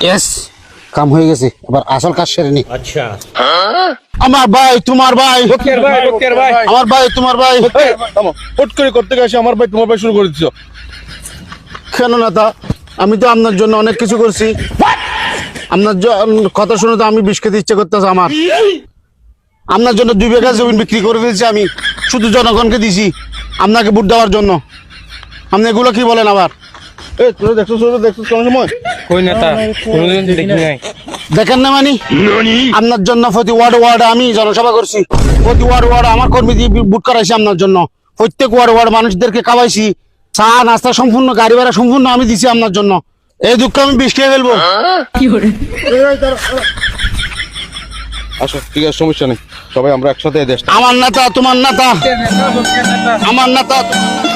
Yes, কাম হয়ে গেছে, এবার আসল কাজ সেরে নি। अच्छा আমার ভাই তোমার ভাই, আমার ভাই তোমার ভাই। হুট করে করতে গেছে আমার ভাই তোমার ভাই শুরু করে দিছো কেন না তা, আমি তো আপনার জন্য অনেক কিছু করছি। আপনার কথা শুনে তো আমি বিষ খেতে ইচ্ছে করতেছে আমার। আপনার জন্য 2 বিঘা জমি বিক্রি করে দিয়েছি আমি, শুধু জনগণকে দিছি আপনাকে ভোট দেওয়ার জন্য। আপনি এগুলো কি বলেন আবার? এই তোরা দেখছো কোন সময় कोई नेता কোনদিন দেখি নাই দেখেন না মানি, আপনার জন্য প্রতি ওয়ার্ডে আমি জনসভা করছি, প্রতি ওয়ার্ডে আমার কর্মী দিয়ে ভোট করাইছি আপনার জন্য। প্রত্যেক ওয়ার্ডে মানুষদেরকে খাওয়াইছি, চা নাস্তা সম্পূর্ণ, গাড়ি ভাড়া সম্পূর্ণ আমি দিছি আপনার জন্য। এই দুঃখ আমি বিষ খেয়ে ফেলবো। আসো, ঠিক আছে, সমস্যা নেই, সবাই আমরা একসাথে এই দেশটা আমার নেতা তোমার নেতা, আমার নেতা তোমার নেতা।